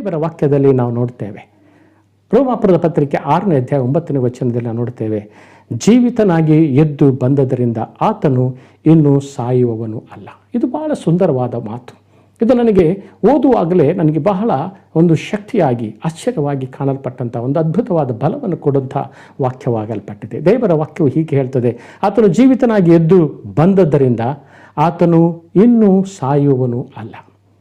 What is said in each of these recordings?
ದೇವರ ವಾಕ್ಯದಲ್ಲಿ ನಾವು ನೋಡ್ತೇವೆ. ರೋಮಾಪುರದ ಪತ್ರಿಕೆ 6ನೇ ಅಧ್ಯಾಯ 9ನೇ ವಚನದಲ್ಲಿ ನಾವು ನೋಡ್ತೇವೆ, ಜೀವಿತನಾಗಿ ಎದ್ದು ಬಂದದರಿಂದ ಆತನು ಇನ್ನೂ ಸಾಯುವವನು ಅಲ್ಲ. ಇದು ಬಹಳ ಸುಂದರವಾದ ಮಾತು. ಇದು ನನಗೆ ಓದುವಾಗಲೇ ನನಗೆ ಬಹಳ ಒಂದು ಶಕ್ತಿಯಾಗಿ ಆಶ್ಚರ್ಯವಾಗಿ ಕಾಣಲ್ಪಟ್ಟಂಥ ಒಂದು ಅದ್ಭುತವಾದ ಬಲವನ್ನು ಕೊಡುವಂಥ ವಾಕ್ಯವಾಗಲ್ಪಟ್ಟಿದೆ. ದೇವರ ವಾಕ್ಯವು ಹೀಗೆ ಹೇಳ್ತದೆ, ಆತನು ಜೀವಿತನಾಗಿ ಎದ್ದು ಬಂದದ್ದರಿಂದ ಆತನು ಇನ್ನೂ ಸಾಯುವವನು ಅಲ್ಲ.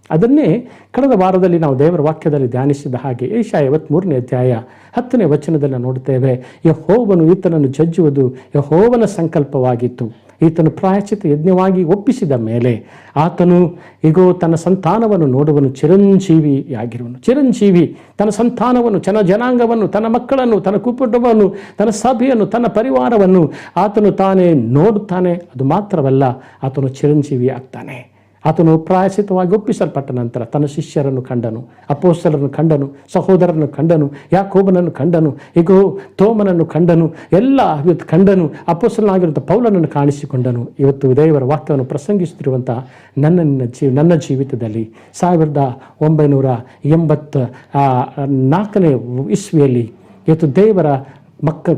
ಅದನ್ನೇ ಕಳೆದ ವಾರದಲ್ಲಿ ನಾವು ದೇವರ ವಾಕ್ಯದಲ್ಲಿ ಧ್ಯಾನಿಸಿದ ಹಾಗೆ ಯೆಶಾಯ 53ನೇ ಅಧ್ಯಾಯ 10ನೇ ವಚನದಲ್ಲಿ ನೋಡುತ್ತೇವೆ, ಯೆಹೋವನು ಈತನನ್ನು ಜಜ್ಜುವುದು ಯೆಹೋವನ ಸಂಕಲ್ಪವಾಗಿತ್ತು. ಈತನು ಪ್ರಾಯಶ್ಚಿತ್ತ ಯಜ್ಞವಾಗಿ ಒಪ್ಪಿಸಿದ ಮೇಲೆ ಆತನು ಈಗೋ ತನ್ನ ಸಂತಾನವನ್ನು ನೋಡುವನು, ಚಿರಂಜೀವಿಯಾಗಿರುವನು. ಚಿರಂಜೀವಿ ತನ್ನ ಸಂತಾನವನ್ನು, ಜನಾಂಗವನ್ನು, ತನ್ನ ಮಕ್ಕಳನ್ನು, ತನ್ನ ಕುಟುಂಬವನ್ನು, ತನ್ನ ಸಭೆಯನ್ನು, ತನ್ನ ಪರಿವಾರವನ್ನು ಆತನು ತಾನೇ ನೋಡುತ್ತಾನೆ. ಅದು ಮಾತ್ರವಲ್ಲ, ಆತನು ಚಿರಂಜೀವಿ ಆಗ್ತಾನೆ. ಆತನು ಪ್ರಾಯಶ್ಚಿತ್ತವಾಗಿ ಒಪ್ಪಿಸಲ್ಪಟ್ಟ ನಂತರ ತನ್ನ ಶಿಷ್ಯರನ್ನು ಕಂಡನು, ಅಪೊಸ್ತಲರನ್ನು ಕಂಡನು, ಸಹೋದರರನ್ನು ಕಂಡನು, ಯಾಕೋಬನನ್ನು ಕಂಡನು, ಈಗೋ ತೋಮನನ್ನು ಕಂಡನು, ಎಲ್ಲ ಇವತ್ತು ಕಂಡನು. ಅಪೊಸ್ತಲನಾಗಿರುವಂಥ ಪೌಲನನ್ನು ಕಾಣಿಸಿಕೊಂಡನು. ಇವತ್ತು ದೇವರ ವಾಕ್ಯವನ್ನು ಪ್ರಸಂಗಿಸುತ್ತಿರುವಂಥ ನನ್ನ ಜೀವಿತದಲ್ಲಿ 1984ನೇ ಇಸ್ವಿಯಲ್ಲಿ ಇವತ್ತು ದೇವರ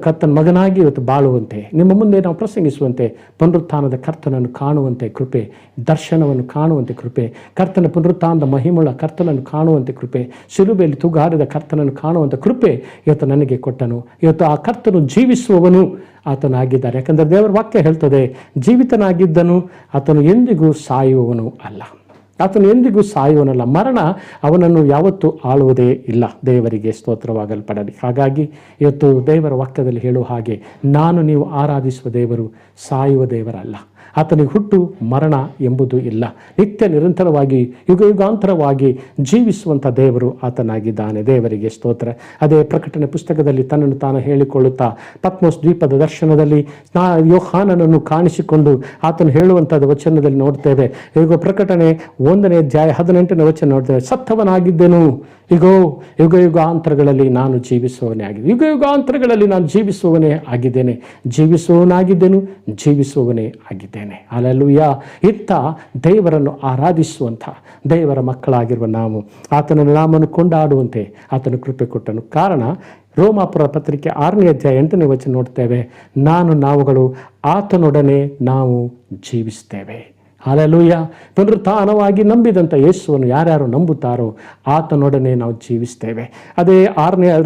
ಕರ್ತನ ಮಗನಾಗಿ ಇವತ್ತು ಬಾಳುವಂತೆ, ನಿಮ್ಮ ಮುಂದೆ ನಾವು ಪ್ರಸಂಗಿಸುವಂತೆ, ಪುನರುತ್ಥಾನದ ಕರ್ತನನ್ನು ಕಾಣುವಂತೆ ಕೃಪೆ, ದರ್ಶನವನ್ನು ಕಾಣುವಂತೆ ಕೃಪೆ, ಕರ್ತನ ಪುನರುತ್ಥಾನದ ಮಹಿಮುಳ್ಳ ಕರ್ತನನ್ನು ಕಾಣುವಂತೆ ಕೃಪೆ, ಶಿಲುಬೆಯಲ್ಲಿ ತೂಗಾರಿದ ಕರ್ತನನ್ನು ಕಾಣುವಂಥ ಕೃಪೆ ಇವತ್ತು ನನಗೆ ಕೊಟ್ಟನು. ಇವತ್ತು ಆ ಕರ್ತನು ಜೀವಿಸುವವನು ಆತನಾಗಿದ್ದಾನೆ. ಯಾಕಂದರೆ ದೇವರ ವಾಕ್ಯ ಹೇಳ್ತದೆ, ಜೀವಿತನಾಗಿದ್ದನು ಆತನು ಎಂದಿಗೂ ಸಾಯುವವನು ಅಲ್ಲ. ಆತನು ಎಂದಿಗೂ ಸಾಯುವನಲ್ಲ. ಮರಣ ಅವನನ್ನು ಯಾವತ್ತೂ ಆಳುವುದೇ ಇಲ್ಲ. ದೇವರಿಗೆ ಸ್ತೋತ್ರವಾಗಲ್ಪಡಲಿ. ಹಾಗಾಗಿ ಇವತ್ತು ದೇವರ ವಾಕ್ಯದಲ್ಲಿ ಹೇಳುವ ಹಾಗೆ, ನೀವು ಆರಾಧಿಸುವ ದೇವರು ಸಾಯುವ ದೇವರಲ್ಲ. ಆತನಿಗೆ ಹುಟ್ಟು ಮರಣ ಎಂಬುದು ಇಲ್ಲ. ನಿತ್ಯ ನಿರಂತರವಾಗಿ ಯುಗಾಂತರವಾಗಿ ಜೀವಿಸುವಂಥ ದೇವರು ಆತನಾಗಿದ್ದಾನೆ. ದೇವರಿಗೆ ಸ್ತೋತ್ರ. ಅದೇ ಪ್ರಕಟಣೆ ಪುಸ್ತಕದಲ್ಲಿ ತನ್ನನ್ನು ತಾನು ಹೇಳಿಕೊಳ್ಳುತ್ತಾ ಪತ್ಮೋಸ್ ದ್ವೀಪದ ದರ್ಶನದಲ್ಲಿ ಯೋಹಾನನನ್ನು ಕಾಣಿಸಿಕೊಂಡು ಆತನು ಹೇಳುವಂಥದ್ದು ವಚನದಲ್ಲಿ ನೋಡ್ತೇವೆ. ಈಗ ಪ್ರಕಟಣೆ 1ನೇ ಅಧ್ಯಾಯ 18ನೇ ವಚನ ನೋಡ್ತೇವೆ, ಸತ್ತವನಾಗಿದ್ದೆನು, ಈಗೋ ಯುಗಾಂತರಗಳಲ್ಲಿ ನಾನು ಜೀವಿಸುವವನೇ ಆಗಿದೆ. ಯುಗಾಂತರಗಳಲ್ಲಿ ನಾನು ಜೀವಿಸುವವನೇ ಆಗಿದ್ದೇನೆ, ಜೀವಿಸುವವನಾಗಿದ್ದೆನು, ಜೀವಿಸುವವನೇ ಆಗಿದ್ದೇನೆ. ಹಲ್ಲೆಲೂಯಾ. ಇಂಥ ದೇವರನ್ನು ಆರಾಧಿಸುವಂಥ ದೇವರ ಮಕ್ಕಳಾಗಿರುವ ನಾವು ಆತನನ್ನು ನಾಮನ್ನು ಕೊಂಡಾಡುವಂತೆ ಆತನು ಕೃಪೆ ಕೊಟ್ಟನು. ಕಾರಣ ರೋಮಾಪುರ ಪತ್ರಿಕೆ 6ನೇ ಅಧ್ಯಾಯ 8ನೇ ವಚನ ನೋಡ್ತೇವೆ, ನಾವುಗಳು ಆತನೊಡನೆ ನಾವು ಜೀವಿಸ್ತೇವೆ. ಹಲ್ಲೆಲೂಯಾ. ಪುನರುತ್ಥಾನವಾಗಿ ನಂಬಿದಂಥ ಯೇಸುವನ್ನು ಯಾರ್ಯಾರು ನಂಬುತ್ತಾರೋ ಆತನೊಡನೆ ನಾವು ಜೀವಿಸ್ತೇವೆ. ಅದೇ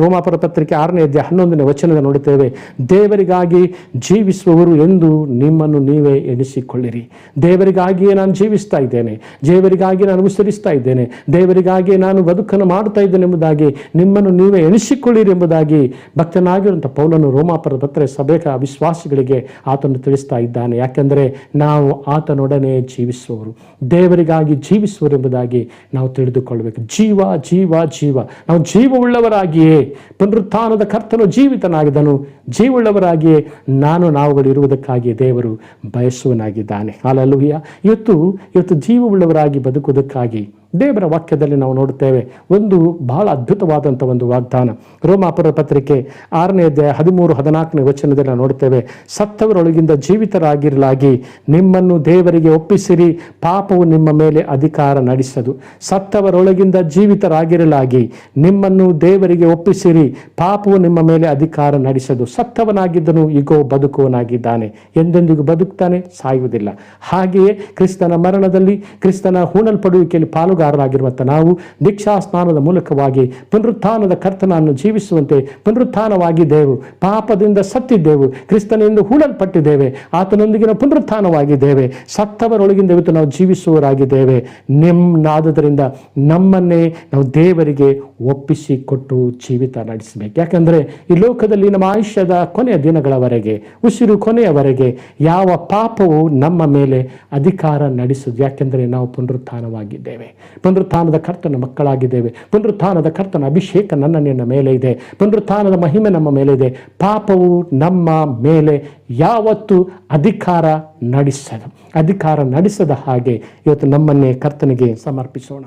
ರೋಮಾಪುರ ಪತ್ರಿಕೆ 6ನೇ ಅಧ್ಯಾಯ 11ನೇ ವಚನದ ನೋಡುತ್ತೇವೆ, ದೇವರಿಗಾಗಿ ಜೀವಿಸುವವರು ಎಂದು ನಿಮ್ಮನ್ನು ನೀವೇ ಎಣಿಸಿಕೊಳ್ಳಿರಿ. ದೇವರಿಗಾಗಿಯೇ ನಾನು ಜೀವಿಸ್ತಾ ಇದ್ದೇನೆ, ದೇವರಿಗಾಗಿ ನಾನು ಉಸಿರಿಸ್ತಾ ಇದ್ದೇನೆ, ದೇವರಿಗಾಗಿ ನಾನು ಬದುಕನ್ನು ಮಾಡ್ತಾ ಇದ್ದೇನೆ ಎಂಬುದಾಗಿ ನಿಮ್ಮನ್ನು ನೀವೇ ಎಣಿಸಿಕೊಳ್ಳಿರಿ ಎಂಬುದಾಗಿ ಭಕ್ತನಾಗಿರುವಂಥ ಪೌಲನು ರೋಮಾಪುರ ಪತ್ರಿಕೆ ಸಭೆಯ ವಿಶ್ವಾಸಿಗಳಿಗೆ ಆತನು ತಿಳಿಸ್ತಾ ಇದ್ದಾನೆ. ಯಾಕೆಂದರೆ ನಾವು ಆತನೊಡನೆ ಜೀವಿಸುವವರು, ದೇವರಿಗಾಗಿ ಜೀವಿಸುವರು ಎಂಬುದಾಗಿ ನಾವು ತಿಳಿದುಕೊಳ್ಳಬೇಕು. ಜೀವ ಜೀವ ಜೀವ, ನಾವು ಜೀವವುಳ್ಳವರಾಗಿಯೇ, ಪುನರುತ್ಥಾನದ ಕರ್ತನು ಜೀವಿತನಾಗಿದ್ದನು, ಜೀವವುಳ್ಳವರಾಗಿಯೇ ನಾವುಗಳು ಇರುವುದಕ್ಕಾಗಿ ದೇವರು ಬಯಸುವನಾಗಿದ್ದಾನೆ. ಹಲ್ಲೆಲೂಯಾ. ಇವತ್ತು ಜೀವವುಳ್ಳವರಾಗಿ ಬದುಕುವುದಕ್ಕಾಗಿ ದೇವರ ವಾಕ್ಯದಲ್ಲಿ ನಾವು ನೋಡುತ್ತೇವೆ ಒಂದು ಬಹಳ ಅದ್ಭುತವಾದಂಥ ಒಂದು ವಾಗ್ದಾನ. ರೋಮಾಪುರ ಪತ್ರಿಕೆ 6ನೇ ಅಧ್ಯಾಯ 13-14ನೇ ವಚನದಲ್ಲಿ ನಾವು ನೋಡುತ್ತೇವೆ, ಸತ್ತವರೊಳಗಿಂದ ಜೀವಿತರಾಗಿರಲಾಗಿ ನಿಮ್ಮನ್ನು ದೇವರಿಗೆ ಒಪ್ಪಿಸಿರಿ, ಪಾಪವು ನಿಮ್ಮ ಮೇಲೆ ಅಧಿಕಾರ ನಡೆಸದು. ಸತ್ತವರೊಳಗಿಂದ ಜೀವಿತರಾಗಿರಲಾಗಿ ನಿಮ್ಮನ್ನು ದೇವರಿಗೆ ಒಪ್ಪಿಸಿರಿ, ಪಾಪವು ನಿಮ್ಮ ಮೇಲೆ ಅಧಿಕಾರ ನಡೆಸದು. ಸತ್ತವನಾಗಿದ್ದನು ಈಗೋ ಬದುಕುವನಾಗಿದ್ದಾನೆ, ಎಂದೆಂದಿಗೂ ಬದುಕ್ತಾನೆ, ಸಾಯುವುದಿಲ್ಲ. ಹಾಗೆಯೇ ಕ್ರಿಸ್ತನ ಮರಣದಲ್ಲಿ, ಕ್ರಿಸ್ತನ ಹೂಣಲ್ಪಡುವಿಕೆಯಲ್ಲಿ ಪಾಲುಗಾರರಾಗಿರುವಂಥ ನಾವು ದೀಕ್ಷಾ ಸ್ನಾನದ ಮೂಲಕವಾಗಿ ಪುನರುತ್ಥಾನದ ಕರ್ತನನ್ನು ಜೀವಿಸುವಂತೆ ಪುನರುತ್ಥಾನವಾಗಿದ್ದೇವೆ, ಪಾಪದಿಂದ ಸತ್ತಿದ್ದೆವು, ಕ್ರಿಸ್ತನಿಂದ ಹೂಳಲ್ಪಟ್ಟಿದ್ದೇವೆ, ಆತನೊಂದಿಗಿನ ಪುನರುತ್ಥಾನವಾಗಿದ್ದೇವೆ, ಸತ್ತವರೊಳಗಿಂದ ಇವತ್ತು ನಾವು ಜೀವಿಸುವವರಾಗಿದ್ದೇವೆ. ಆದುದರಿಂದ ನಮ್ಮನ್ನೇ ನಾವು ದೇವರಿಗೆ ಒಪ್ಪಿಸಿಕೊಟ್ಟು ಜೀವಿತ ನಡೆಸಬೇಕು. ಯಾಕಂದರೆ ಈ ಲೋಕದಲ್ಲಿ ನಮ್ಮ ಆಯುಷ್ಯದ ಕೊನೆಯ ದಿನಗಳವರೆಗೆ, ಉಸಿರು ಕೊನೆಯವರೆಗೆ ಯಾವ ಪಾಪವು ನಮ್ಮ ಮೇಲೆ ಅಧಿಕಾರ ನಡೆಸುವುದು. ಯಾಕೆಂದರೆ ನಾವು ಪುನರುತ್ಥಾನವಾಗಿದ್ದೇವೆ, ಪುನರುತ್ಥಾನದ ಕರ್ತನ ಮಕ್ಕಳಾಗಿದ್ದೇವೆ, ಪುನರುತ್ಥಾನದ ಕರ್ತನ ಅಭಿಷೇಕ ನನ್ನ ಮೇಲೆ ಇದೆ, ಪುನರುತ್ಥಾನದ ಮಹಿಮೆ ನಮ್ಮ ಮೇಲೆ ಇದೆ. ಪಾಪವು ನಮ್ಮ ಮೇಲೆ ಯಾವತ್ತೂ ಅಧಿಕಾರ ನಡೆಸದ ಹಾಗೆ ಇವತ್ತು ನಮ್ಮನ್ನೇ ಕರ್ತನಿಗೆ ಸಮರ್ಪಿಸೋಣ.